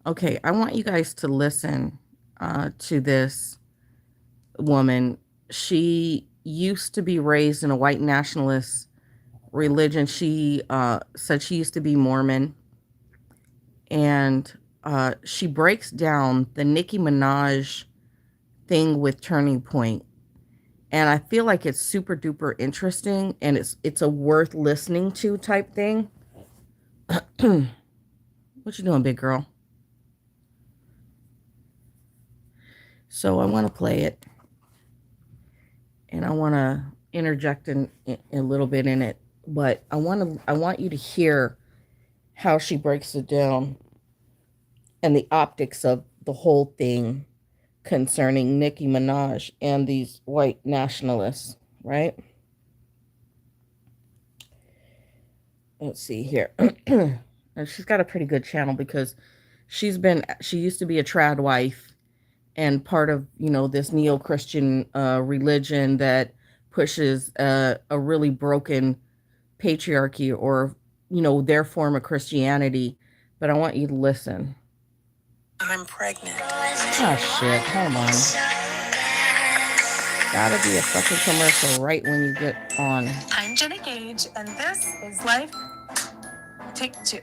Okay, I want you guys to listen to this woman. She used to be raised in a white nationalist religion. She said she used to be Mormon, and she breaks down the Nicki Minaj thing with Turning Point, and I feel like it's super duper interesting, and it's a worth listening to type thing. What you doing, big girl? So I want to play it, and I want to interject in a little bit in it, but I want you to hear how she breaks it down and the optics of the whole thing concerning Nicki Minaj and these white nationalists, right? Let's see here. And she's got a pretty good channel because she used to be a trad wife and part of, this neo-Christian religion that pushes a really broken patriarchy, or their form of Christianity. But I want you to listen. I'm pregnant. Oh shit, hold on. Gotta be a fucking commercial right when you get on. I'm Jenna Gage, and this is Life Take Two.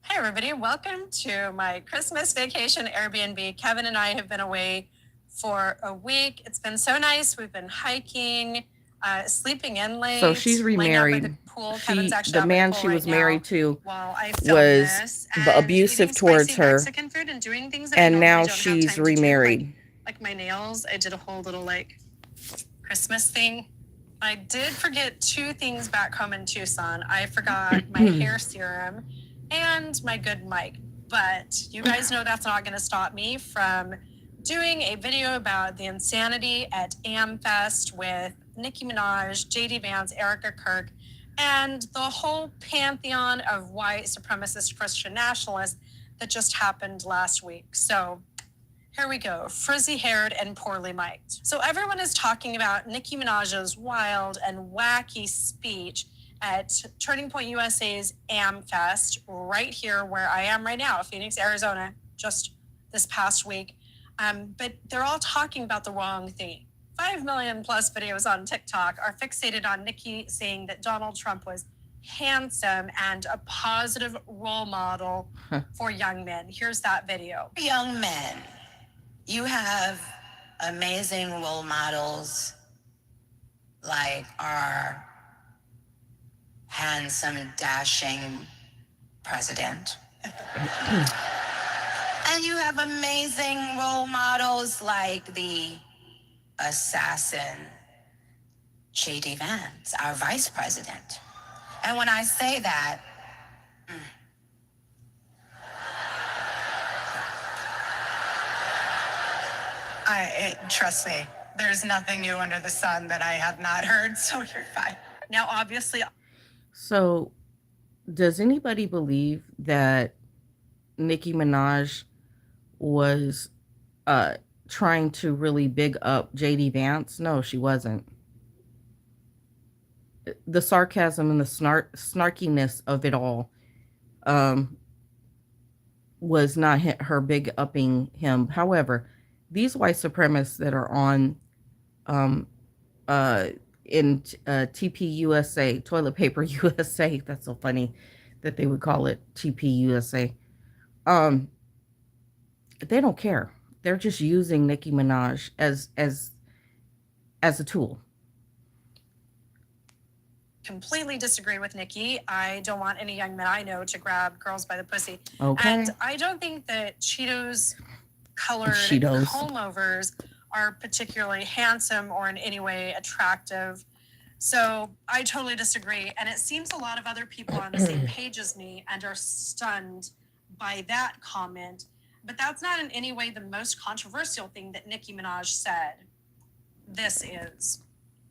Hey, everybody. Welcome to my Christmas vacation Airbnb. Kevin and I have been away for a week. It's been so nice. We've been hiking, sleeping in late. So she's remarried. The man she was married to was abusive towards her, and now she's remarried. Like my nails, I did a whole little Christmas thing. I did forget two things back home in Tucson. I forgot my hair serum and my good mic. But you guys know that's not going to stop me from doing a video about the insanity at AmFest with Nicki Minaj, JD Vance, Erica Kirk, and the whole pantheon of white supremacist Christian nationalists that just happened last week. So here we go, frizzy-haired and poorly mic'd. So everyone is talking about Nicki Minaj's wild and wacky speech at Turning Point USA's AmFest, right here where I am right now, Phoenix, Arizona, just this past week. But they're all talking about the wrong thing. 5 million plus videos on TikTok are fixated on Nicki saying that Donald Trump was handsome and a positive role model for young men. Here's that video. Young men. You have amazing role models like our handsome, dashing president. And you have amazing role models like the assassin JD Vance, our vice president. And when I say that, trust me, there's nothing new under the sun that I have not heard, so you're fine. Now, obviously. So, does anybody believe that Nicki Minaj was trying to really big up JD Vance? No, she wasn't. The sarcasm and the snarkiness of it all was not her big upping him. However, these white supremacists that are on in TP USA, Toilet Paper USA, that's so funny that they would call it TP USA. They don't care. They're just using Nicki Minaj as a tool. Completely disagree with Nicki. I don't want any young men I know to grab girls by the pussy. Okay. And I don't think that Cheetos colored comb overs are particularly handsome or in any way attractive. So I totally disagree. And it seems a lot of other people are on the same page as me and are stunned by that comment. But that's not in any way the most controversial thing that Nicki Minaj said. This is.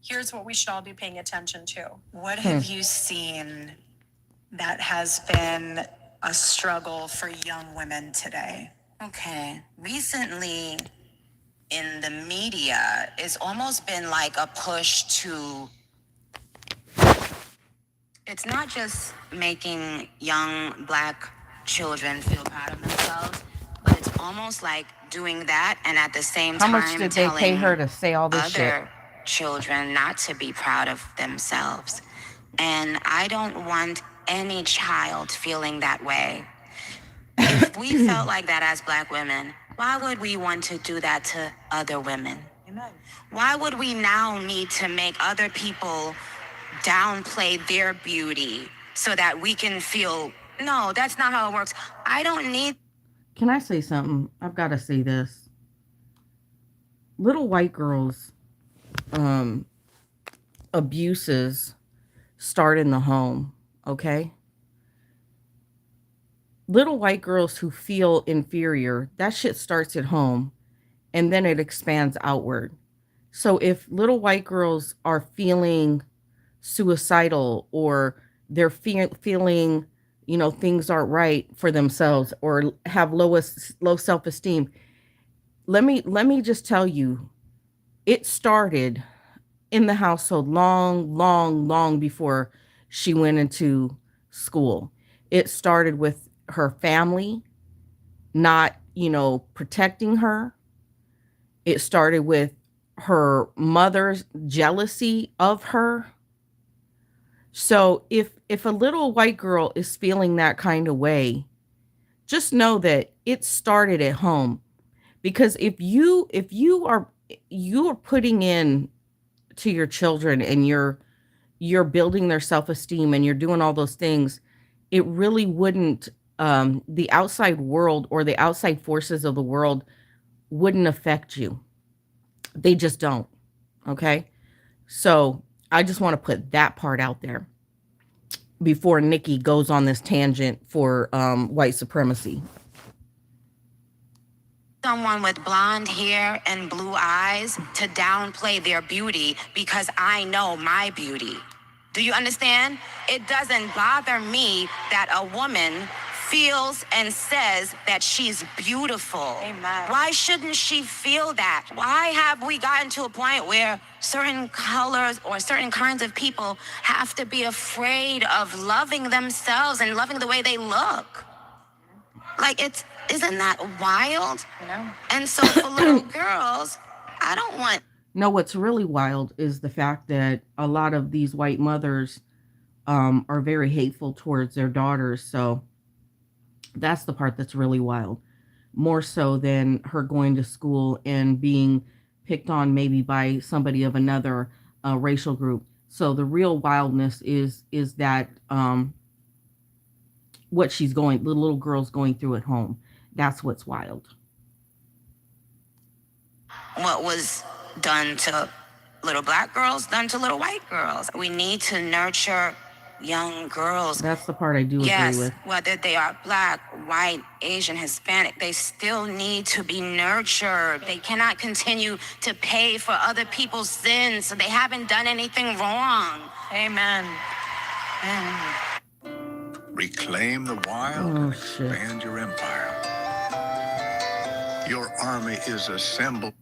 Here's what we should all be paying attention to. What have you seen that has been a struggle for young women today? Okay. Recently, in the media, it's almost been like a push to... It's not just making young Black children feel proud of themselves, it's almost like doing that and at the same How much time did they pay her telling to say all this shit? other children not to be proud of themselves. And I don't want any child feeling that way. If we felt like that as Black women, why would we want to do that to other women? Why would we now need to make other people downplay their beauty so that we can feel, no, that's not how it works. I don't need. Can I say something? I've got to say this. Little white girls, um, abuses start in the home, okay? Little white girls who feel inferior, that shit starts at home and then it expands outward. So if little white girls are feeling suicidal or they're feeling, things aren't right for themselves or have low self-esteem, let me just tell you, it started in the household long, long, long before she went into school. It started with her family not, protecting her. It started with her mother's jealousy of her. So if a little white girl is feeling that kind of way, just know that it started at home. Because if you are putting in to your children and you're building their self-esteem and you're doing all those things, it really wouldn't, the outside world or the outside forces of the world wouldn't affect you. They just don't. Okay. So I just want to put that part out there before Nikki goes on this tangent for white supremacy. Someone with blonde hair and blue eyes to downplay their beauty because I know my beauty. Do you understand? It doesn't bother me that a woman feels and says that she's beautiful. Amen. Why shouldn't she feel that? Why have we gotten to a point where certain colors or certain kinds of people have to be afraid of loving themselves and loving the way they look? Like, isn't that wild? No. And so for little girls, I don't want. No, what's really wild is the fact that a lot of these white mothers are very hateful towards their daughters. So that's the part that's really wild. More so than her going to school and being picked on maybe by somebody of another racial group. So the real wildness is that what the little girl's going through at home. That's what's wild. What was done to little Black girls, done to little white girls. We need to nurture young girls. That's the part I do agree with. Yes, whether they are Black, white, Asian, Hispanic, they still need to be nurtured. They cannot continue to pay for other people's sins, so they haven't done anything wrong. Amen. Reclaim the wild and expand your empire. Your army is assembled.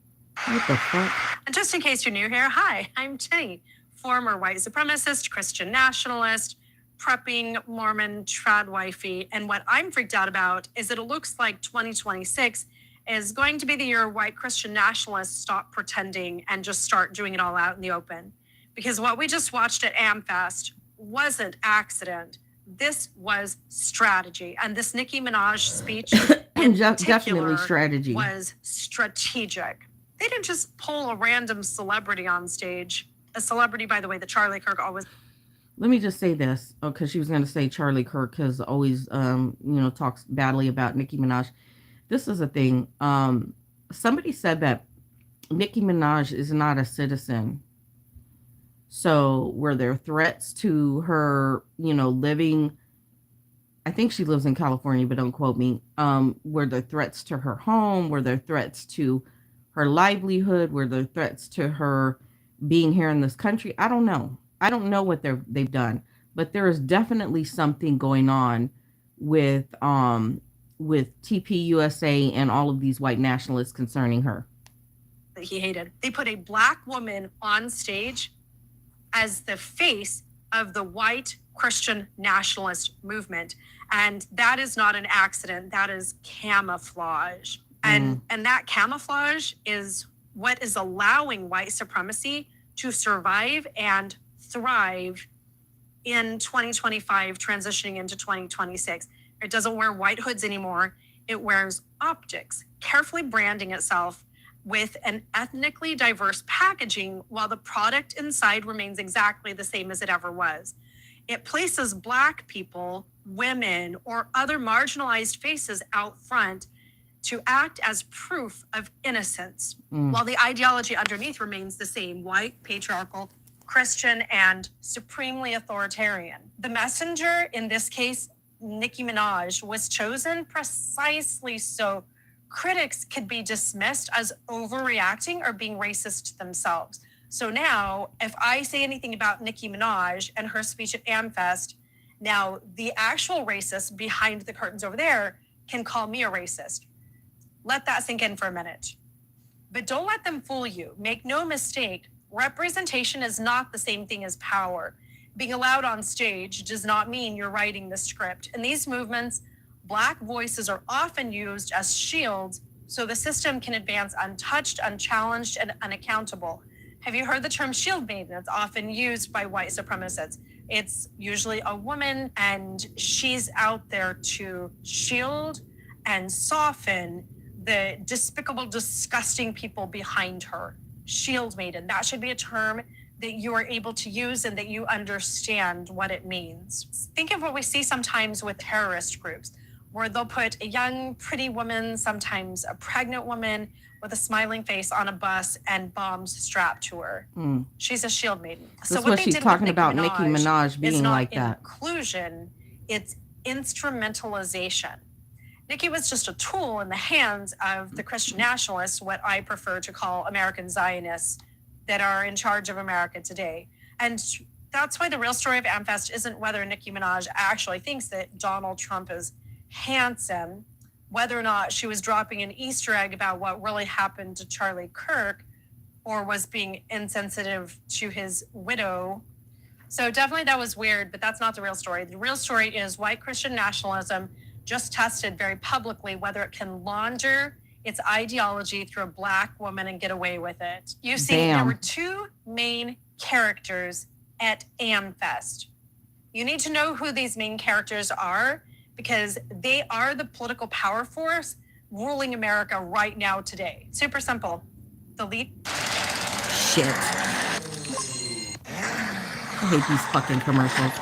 What the fuck? And just in case you're new here, hi, I'm Jenny, former white supremacist, Christian nationalist, prepping Mormon trad wifey. And what I'm freaked out about is that it looks like 2026 is going to be the year white Christian nationalists stop pretending and just start doing it all out in the open. Because what we just watched at AmFest wasn't accident. This was strategy. And this Nicki Minaj speech in definitely strategy was strategic. They didn't just pull a random celebrity on stage. A celebrity, by the way, that Charlie Kirk always. Let me just say this, because she was going to say Charlie Kirk has always, talks badly about Nicki Minaj. This is a thing. Somebody said that Nicki Minaj is not a citizen. So were there threats to her, living? I think she lives in California, but don't quote me. Were there threats to her home? Were there threats to her livelihood? Were there threats to her being here in this country? I don't know. I don't know what they've done, but there is definitely something going on with TPUSA and all of these white nationalists concerning her. That he hated. They put a Black woman on stage as the face of the white Christian nationalist movement. And that is not an accident. That is camouflage. And that camouflage is what is allowing white supremacy to survive and thrive in 2025, transitioning into 2026. It doesn't wear white hoods anymore. It wears optics, carefully branding itself with an ethnically diverse packaging while the product inside remains exactly the same as it ever was. It places Black people, women, or other marginalized faces out front to act as proof of innocence, while the ideology underneath remains the same: white, patriarchal, Christian, and supremely authoritarian. The messenger, in this case, Nicki Minaj, was chosen precisely so critics could be dismissed as overreacting or being racist themselves. So now, if I say anything about Nicki Minaj and her speech at AmFest, now the actual racist behind the curtains over there can call me a racist. Let that sink in for a minute. But don't let them fool you. Make no mistake, representation is not the same thing as power. Being allowed on stage does not mean you're writing the script. In these movements, Black voices are often used as shields so the system can advance untouched, unchallenged, and unaccountable. Have you heard the term shield maiden? It's often used by white supremacists. It's usually a woman, and she's out there to shield and soften the despicable, disgusting people behind her. Shield maiden. That should be a term that you are able to use and that you understand what it means. Think of what we see sometimes with terrorist groups, where they'll put a young, pretty woman, sometimes a pregnant woman with a smiling face on a bus and bombs strapped to her. She's a shield maiden. That's what she's talking about, Nicki Minaj being like that. Inclusion, it's instrumentalization. Nicki was just a tool in the hands of the Christian nationalists, what I prefer to call American Zionists, that are in charge of America today. And that's why the real story of AmFest isn't whether Nicki Minaj actually thinks that Donald Trump is handsome, whether or not she was dropping an Easter egg about what really happened to Charlie Kirk, or was being insensitive to his widow. So definitely that was weird, but that's not the real story. The real story is white Christian nationalism just tested very publicly whether it can launder its ideology through a Black woman and get away with it. You see, there were two main characters at AmFest. You need to know who these main characters are, because they are the political power force ruling America right now today. Super simple. The lead. Shit. I hate these fucking commercials.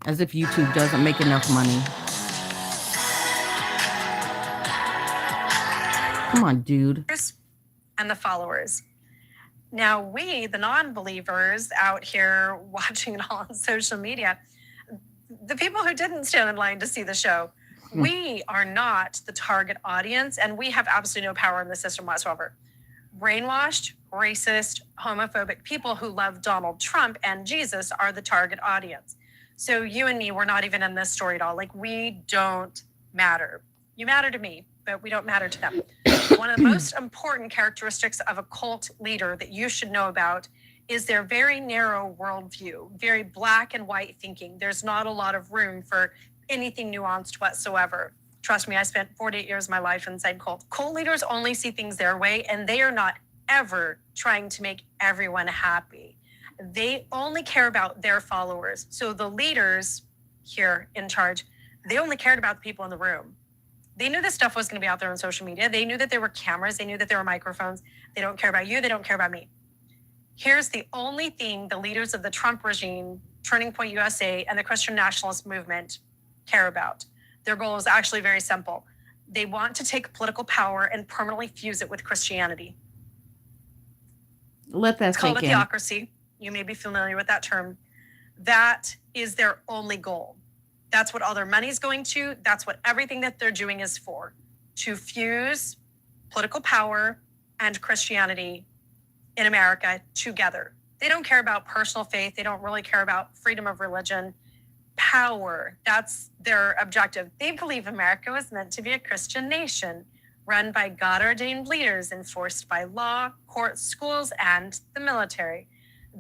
As if YouTube doesn't make enough money. Come on, dude. And the followers. Now we, the non-believers out here watching it all on social media, the people who didn't stand in line to see the show, we are not the target audience, and we have absolutely no power in the system whatsoever. Brainwashed, racist, homophobic people who love Donald Trump and Jesus are the target audience. So you and me, we're not even in this story at all. Like, we don't matter. You matter to me, but we don't matter to them. One of the most important characteristics of a cult leader that you should know about is their very narrow worldview, very black and white thinking. There's not a lot of room for anything nuanced whatsoever. Trust me, I spent 48 years of my life inside cult. Cult leaders only see things their way, and they are not ever trying to make everyone happy. They only care about their followers. So the leaders here in charge, they only cared about the people in the room. They knew this stuff was going to be out there on social media. They knew that there were cameras. They knew that there were microphones. They don't care about you. They don't care about me. Here's the only thing the leaders of the Trump regime, Turning Point USA, and the Christian nationalist movement care about. Their goal is actually very simple. They want to take political power and permanently fuse it with Christianity. Let that It's called a sink in. theocracy. You may be familiar with that term. That is their only goal. That's what all their money is going to. That's what everything that they're doing is for, to fuse political power and Christianity in America together. They don't care about personal faith. They don't really care about freedom of religion. Power, that's their objective. They believe America was meant to be a Christian nation, run by God-ordained leaders, enforced by law, courts, schools, and the military.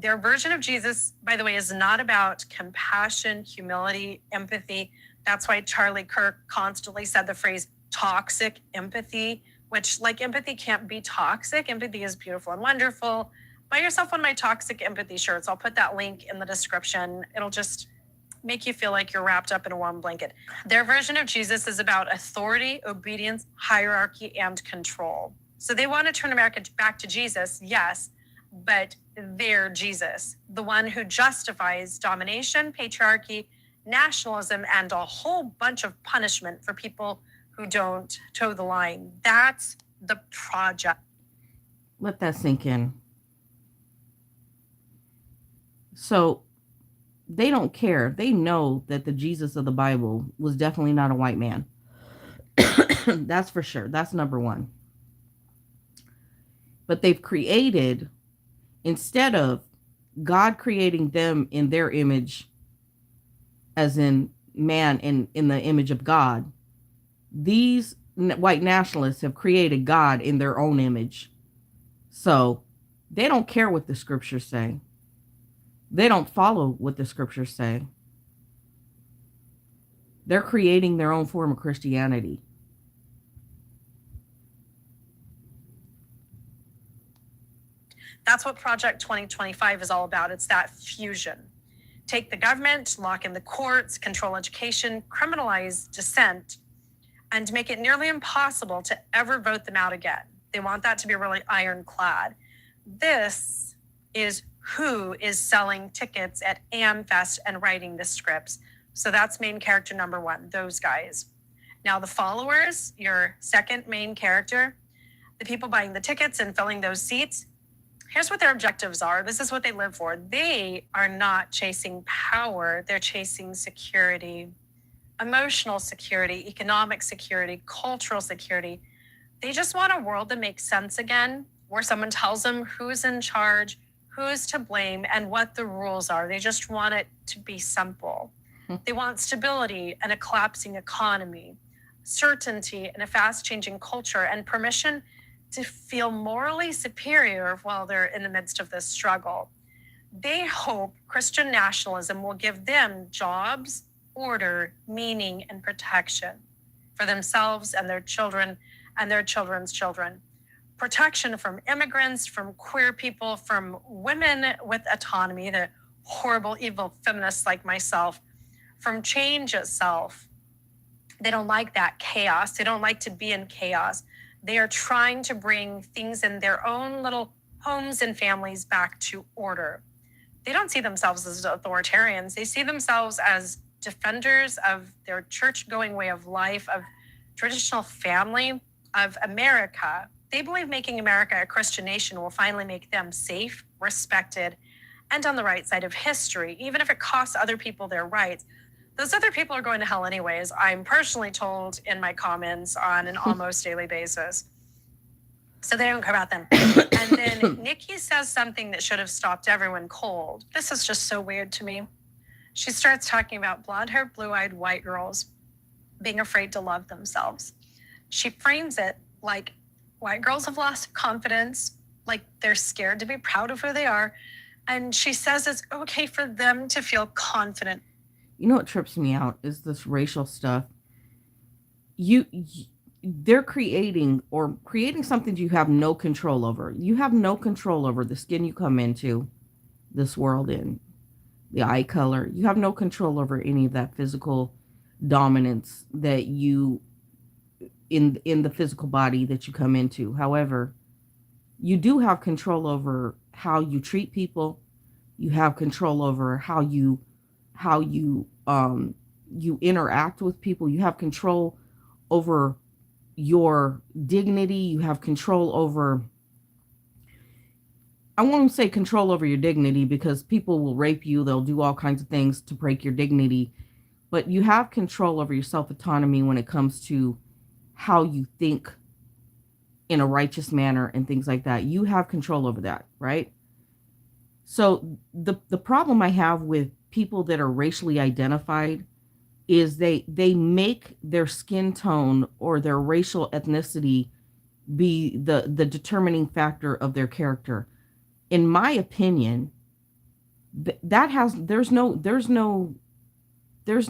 Their version of Jesus, by the way, is not about compassion, humility, empathy. That's why Charlie Kirk constantly said the phrase toxic empathy, which, like, empathy can't be toxic. Empathy is beautiful and wonderful. Buy yourself one of my toxic empathy shirts. I'll put that link in the description. It'll just make you feel like you're wrapped up in a warm blanket. Their version of Jesus is about authority, obedience, hierarchy, and control. So they want to turn America back to Jesus, yes, but their Jesus, the one who justifies domination, patriarchy, nationalism, and a whole bunch of punishment for people who don't toe the line. That's the project. Let that sink in. So they don't care. They know that the Jesus of the Bible was definitely not a white man. That's for sure. That's number one. But they've created, instead of God creating them in their image, as in man in the image of God, these white nationalists have created God in their own image. So they don't care what the scriptures say. They don't follow what the scriptures say. They're creating their own form of Christianity. That's what Project 2025 is all about. It's that fusion. Take the government, lock in the courts, control education, criminalize dissent, and make it nearly impossible to ever vote them out again. They want that to be really ironclad. This is who is selling tickets at AmFest and writing the scripts. So that's main character number one, those guys. Now the followers, your second main character, the people buying the tickets and filling those seats, here's what their objectives are. This is what they live for. They are not chasing power. They're chasing security, emotional security, economic security, cultural security. They just want a world that makes sense again, where someone tells them who's in charge, who's to blame, and what the rules are. They just want it to be simple. They want stability and a collapsing economy, certainty in a fast-changing culture, and permission to feel morally superior while they're in the midst of this struggle. They hope Christian nationalism will give them jobs, order, meaning, and protection for themselves and their children and their children's children. Protection from immigrants, from queer people, from women with autonomy, the horrible, evil feminists like myself, from change itself. They don't like that chaos. They don't like to be in chaos. They are trying to bring things in their own little homes and families back to order. They don't see themselves as authoritarians. They see themselves as defenders of their church-going way of life, of traditional family, of America. They believe making America a Christian nation will finally make them safe, respected, and on the right side of history, even if it costs other people their rights. Those other people are going to hell anyways. I'm personally told in my comments on an almost daily basis. So they don't care about them. And then Niki says something that should have stopped everyone cold. This is just so weird to me. She starts talking about blonde-haired, blue-eyed white girls being afraid to love themselves. She frames it like white girls have lost confidence, like they're scared to be proud of who they are. And she says it's okay for them to feel confident. You know what trips me out is this racial stuff. They're creating something you have no control over. You have no control over the skin you come into this world in, the eye color. You have no control over any of that physical dominance that you in the physical body that you come into. However, you do have control over how you treat people. You have control over how you interact with people. You have control over your dignity. You have control over, I won't say control over your dignity, because people will rape you. They'll do all kinds of things to break your dignity, but you have control over your self-autonomy when it comes to how you think in a righteous manner and things like that. You have control over that, right? So the problem I have with people that are racially identified is they make their skin tone or their racial ethnicity be the determining factor of their character. In my opinion, there's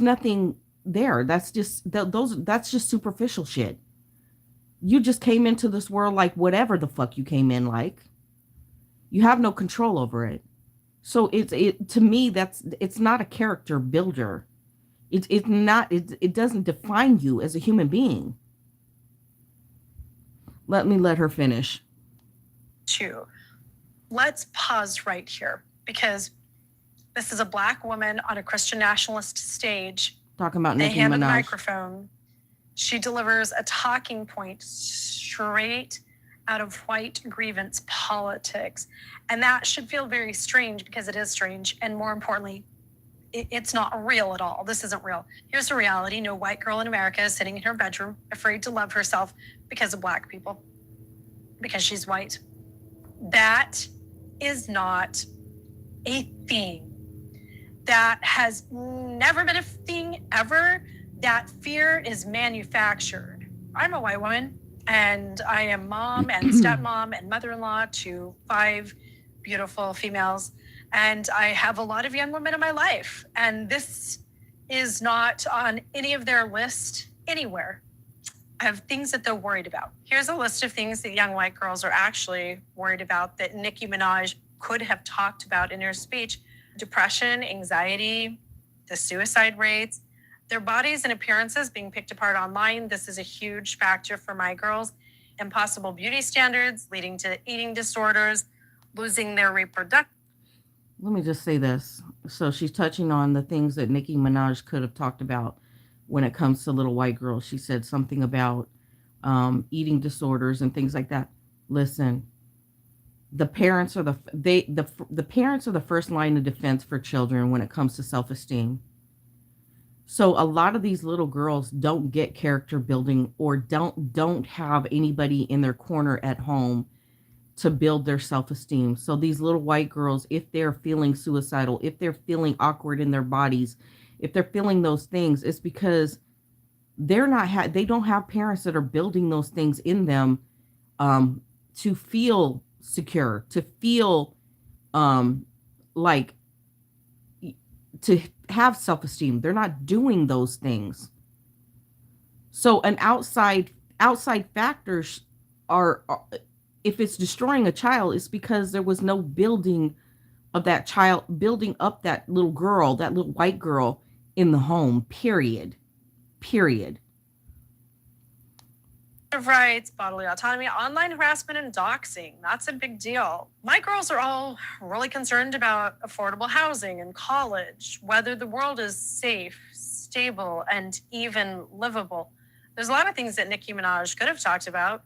nothing there. That's just that's just superficial shit. You just came into this world like whatever the fuck you came in like. You have no control over it. So it to me it's not a character builder. It's not it doesn't define you as a human being. Let her finish. Two. Let's pause right here because this is a Black woman on a Christian nationalist stage. Talking about They Nicki hand her the Minaj. microphone. She delivers a talking point straight out of white grievance politics. And that should feel very strange because it is strange. And more importantly, it's not real at all. This isn't real. Here's the reality. No white girl in America is sitting in her bedroom afraid to love herself because of Black people, because she's white. That is not a thing. That has never been a thing ever. That fear is manufactured. I'm a white woman and I am mom and stepmom and mother-in-law to 5 beautiful females. And I have a lot of young women in my life. And this is not on any of their list anywhere of things that they're worried about. Here's a list of things that young white girls are actually worried about that Nicki Minaj could have talked about in her speech. Depression, anxiety, the suicide rates, their bodies and appearances being picked apart online. This is a huge factor for my girls. Impossible beauty standards leading to eating disorders, losing their reproductive. Let me just say this. So she's touching on the things that Nicki Minaj could have talked about when it comes to little white girls. She said something about eating disorders and things like that. Listen, the parents are the parents are the first line of defense for children when it comes to self-esteem. So a lot of these little girls don't get character building or don't have anybody in their corner at home to build their self-esteem. So these little white girls, if they're feeling suicidal, if they're feeling awkward in their bodies, if they're feeling those things, it's because they don't have parents that are building those things in them to feel secure, to feel like to have self-esteem. They're not doing those things. So an outside factors are if it's destroying a child, it's because there was no building of that child, building up that little girl, that little white girl in the home, period. Period. Rights, bodily autonomy, online harassment, and doxing. That's a big deal. My girls are all really concerned about affordable housing and college, whether the world is safe, stable, and even livable. There's a lot of things that Nicki Minaj could have talked about.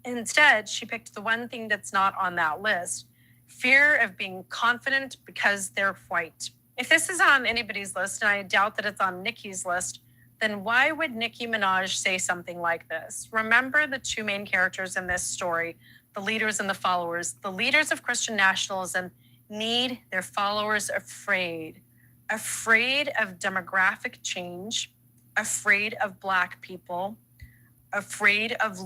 Instead, she picked the one thing that's not on that list: fear of being confident because they're white. If this is on anybody's list, and I doubt that it's on Nicki's list, then why would Nicki Minaj say something like this? Remember the two main characters in this story, the leaders and the followers. The leaders of Christian nationalism need their followers afraid of demographic change, afraid of Black people, afraid of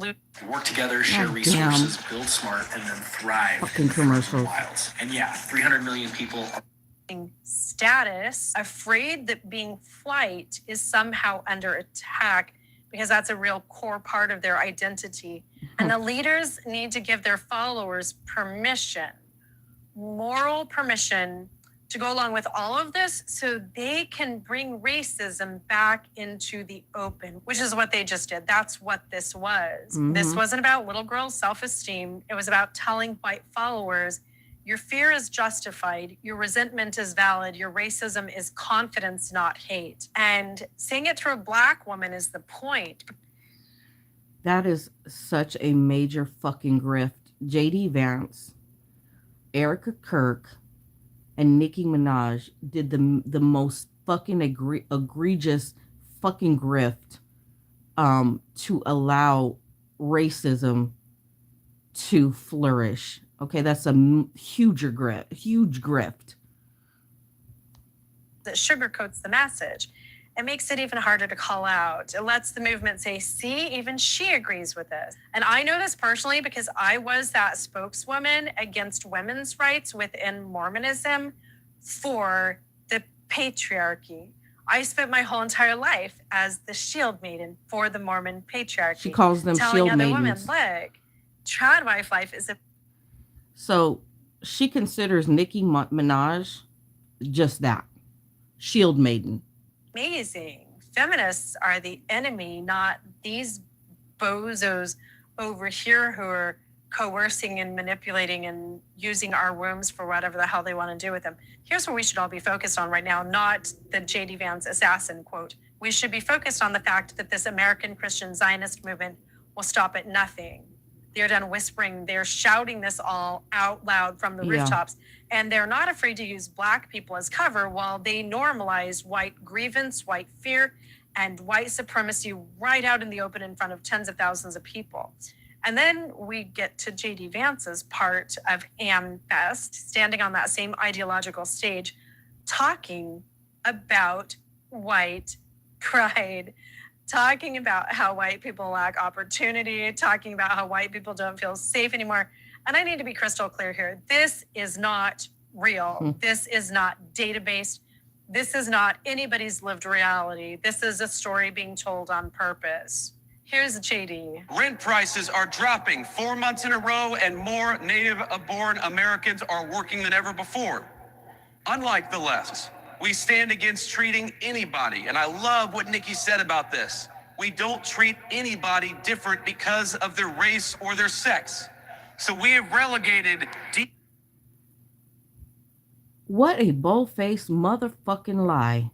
work together, share resources, build smart, and then thrive. Fucking commercials. And yeah, 300 million people status, afraid that being white is somehow under attack because that's a real core part of their identity. And the leaders need to give their followers permission, moral permission, to go along with all of this so they can bring racism back into the open, which is what they just did. That's what this was. Mm-hmm. This wasn't about little girls' self-esteem. It was about telling white followers, your fear is justified, your resentment is valid, your racism is confidence, not hate. And saying it through a Black woman is the point. That is such a major fucking grift. JD Vance, Erica Kirk, and Nicki Minaj did the most fucking egregious fucking grift to allow racism to flourish. Okay, that's a huge grift. That sugarcoats the message. It makes it even harder to call out. It lets the movement say, see, even she agrees with this. And I know this personally because I was that spokeswoman against women's rights within Mormonism for the patriarchy. I spent my whole entire life as the shield maiden for the Mormon patriarchy. She calls them telling shield other maidens. women, look, trad wife life is a... So she considers Nicki Minaj just that, shield maiden. Amazing. Feminists are the enemy, not these bozos over here who are coercing and manipulating and using our wombs for whatever the hell they want to do with them. Here's what we should all be focused on right now, not the J.D. Vance assassin quote. We should be focused on the fact that this American Christian Zionist movement will stop at nothing. They're done whispering. They're shouting this all out loud from the rooftops. And they're not afraid to use Black people as cover while they normalize white grievance, white fear, and white supremacy right out in the open in front of tens of thousands of people. And then we get to J.D. Vance's part of AmFest, standing on that same ideological stage, talking about white pride, talking about how white people lack opportunity, talking about how white people don't feel safe anymore. And I need to be crystal clear here. This is not real. This is not data-based. This is not anybody's lived reality. This is a story being told on purpose. Here's JD. Rent prices are dropping 4 months in a row, and more native-born Americans are working than ever before. Unlike the left, we stand against treating anybody, and I love what Nikki said about this. We don't treat anybody different because of their race or their sex. So we have relegated What a bold-faced motherfucking lie.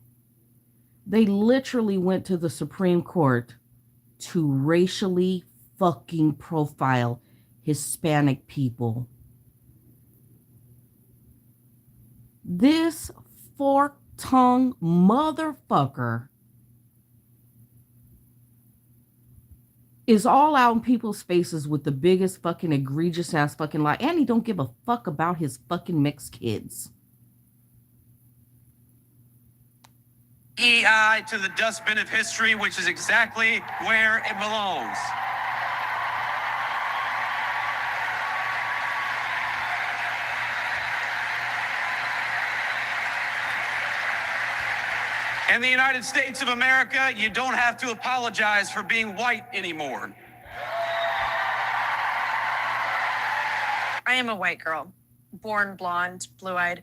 They literally went to the Supreme Court to racially fucking profile Hispanic people. This fork-tongued motherfucker is all out in people's faces with the biggest fucking egregious ass fucking lie, and he don't give a fuck about his fucking mixed kids. EI to the dustbin of history, which is exactly where it belongs. In the United States of America, you don't have to apologize for being white anymore. I am a white girl, born blonde, blue-eyed.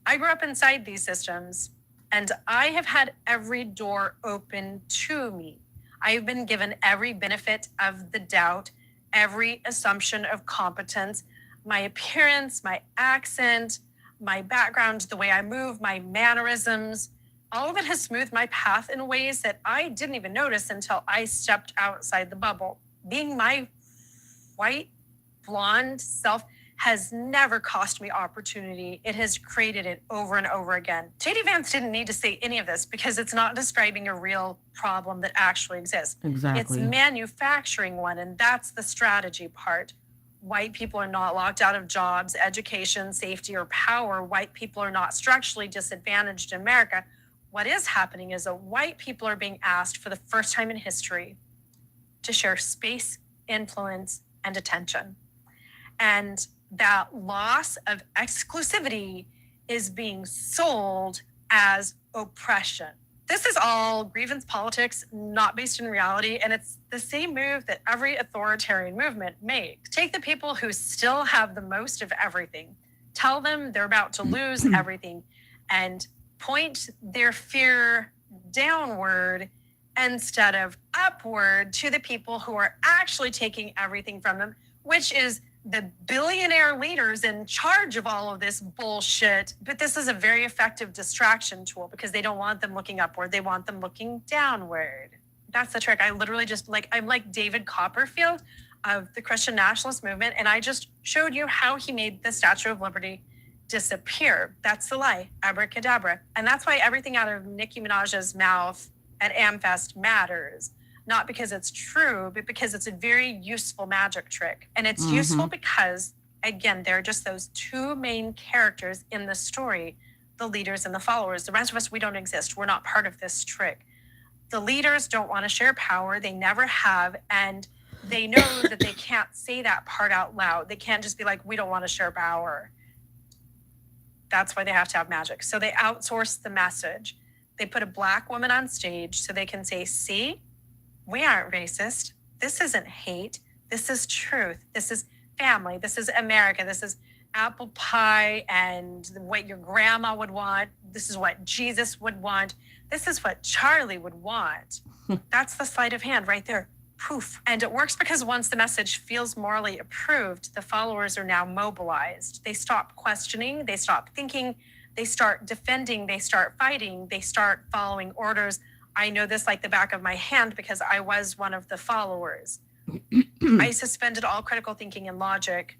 I grew up inside these systems, and I have had every door open to me. I have been given every benefit of the doubt, every assumption of competence, my appearance, my accent, my background, the way I move, my mannerisms. All of it has smoothed my path in ways that I didn't even notice until I stepped outside the bubble. Being my white, blonde self has never cost me opportunity. It has created it over and over again. J.D. Vance didn't need to say any of this because it's not describing a real problem that actually exists. Exactly. It's manufacturing one, and that's the strategy part. White people are not locked out of jobs, education, safety, or power. White people are not structurally disadvantaged in America. What is happening is that white people are being asked for the first time in history to share space, influence, and attention. And that loss of exclusivity is being sold as oppression. This is all grievance politics, not based in reality, and it's the same move that every authoritarian movement makes. Take the people who still have the most of everything, tell them they're about to lose everything, and point their fear downward instead of upward to the people who are actually taking everything from them, which is the billionaire leaders in charge of all of this bullshit. But this is a very effective distraction tool because they don't want them looking upward. They want them looking downward. That's the trick. I literally just I'm like David Copperfield of the Christian nationalist movement. And I just showed you how he made the Statue of Liberty disappear. That's the lie, abracadabra. And that's why everything out of Nicki Minaj's mouth at AmFest matters. Not because it's true, but because it's a very useful magic trick. And it's useful because, again, there are just those two main characters in the story, the leaders and the followers. The rest of us, we don't exist. We're not part of this trick. The leaders don't want to share power. They never have. And they know that they can't say that part out loud. They can't just be like, we don't want to share power. That's why they have to have magic. So they outsource the message. They put a Black woman on stage so they can say, see, we aren't racist. This isn't hate. This is truth. This is family. This is America. This is apple pie and what your grandma would want. This is what Jesus would want. This is what Charlie would want. That's the sleight of hand right there. Poof. And it works because once the message feels morally approved, the followers are now mobilized. They stop questioning, they stop thinking, they start defending, they start fighting, they start following orders. I know this like the back of my hand because I was one of the followers. I suspended all critical thinking and logic.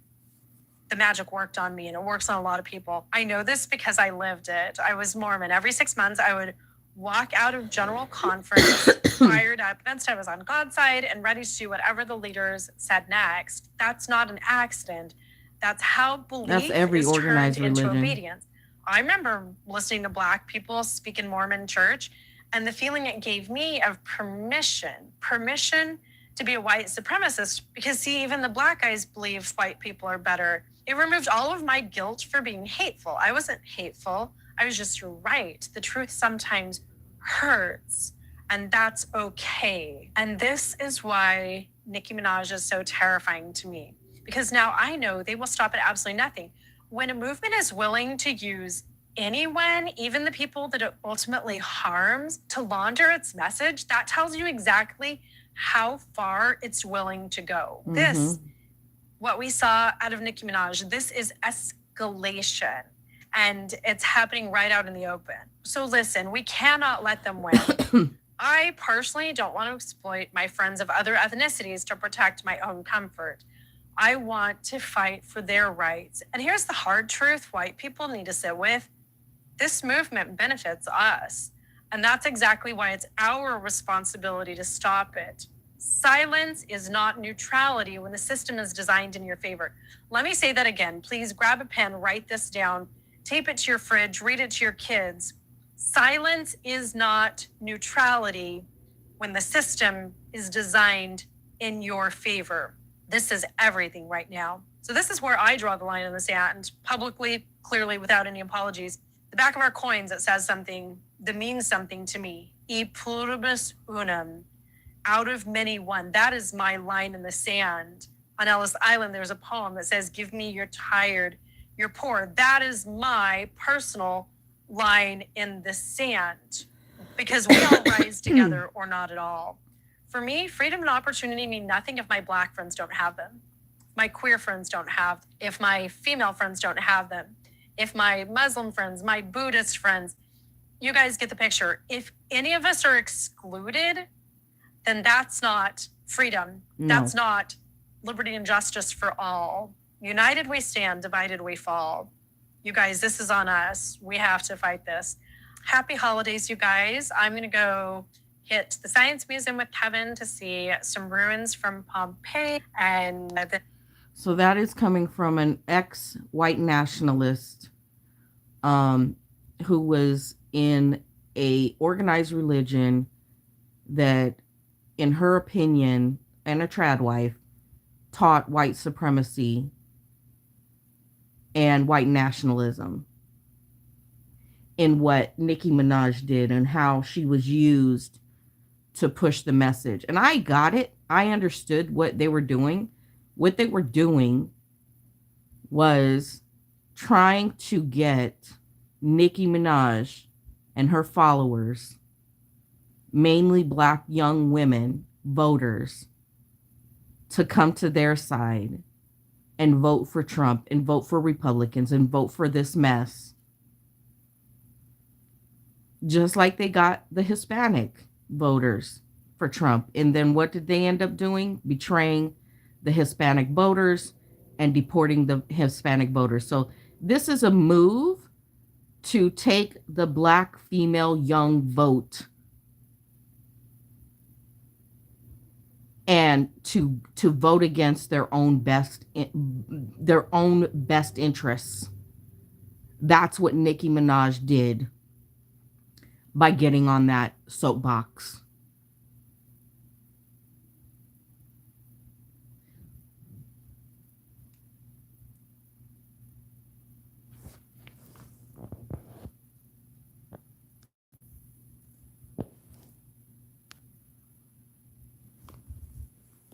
The magic worked on me, and it works on a lot of people. I know this because I lived it. I was Mormon. Every 6 months, I would walk out of general conference fired up. Convinced I was on God's side and ready to do whatever the leaders said next. That's not an accident. That's how belief is turned into obedience. I remember listening to Black people speak in Mormon church, and the feeling it gave me of permission to be a white supremacist, because see, even the Black guys believe white people are better. It removed all of my guilt for being hateful. I wasn't hateful. I was just right. The truth sometimes hurts, and that's okay. And this is why Nicki Minaj is so terrifying to me, because now I know they will stop at absolutely nothing. When a movement is willing to use anyone, even the people that it ultimately harms, to launder its message, that tells you exactly how far it's willing to go. This, what we saw out of Nicki Minaj, this is escalation. And it's happening right out in the open. So listen, we cannot let them win. I personally don't want to exploit my friends of other ethnicities to protect my own comfort. I want to fight for their rights. And here's the hard truth white people need to sit with. This movement benefits us. And that's exactly why it's our responsibility to stop it. Silence is not neutrality when the system is designed in your favor. Let me say that again. Please grab a pen, write this down, tape it to your fridge, read it to your kids. Silence is not neutrality when the system is designed in your favor. This is everything right now. So this is where I draw the line in the sand, publicly, clearly, without any apologies. The back of our coins, it says something that means something to me. E pluribus unum, out of many one. That is my line in the sand. On Ellis Island, there's a poem that says, give me your tired, your poor. That is my personal line in the sand, because we all rise together or not at all. For me, freedom and opportunity mean nothing if my Black friends don't have them, my queer friends don't have, if my female friends don't have them, if my Muslim friends, my Buddhist friends, you guys get the picture. If any of us are excluded, then that's not freedom. No. That's not liberty and justice for all. United we stand, divided we fall. You guys, this is on us. We have to fight this. Happy holidays, you guys. I'm gonna go hit the Science Museum with Kevin to see some ruins from Pompeii. So that is coming from an ex-white nationalist who was in a organized religion that, in her opinion, and a trad wife, taught white supremacy and white nationalism in what Nicki Minaj did and how she was used to push the message. And I got it. I understood what they were doing. What they were doing was trying to get Nicki Minaj and her followers, mainly Black young women, voters, to come to their side and vote for Trump and vote for Republicans and vote for this mess. Just like they got the Hispanic voters for Trump. And then what did they end up doing? Betraying the Hispanic voters and deporting the Hispanic voters. So this is a move to take the Black female young vote and to vote against their own best interests. That's what Nicki Minaj did by getting on that soapbox.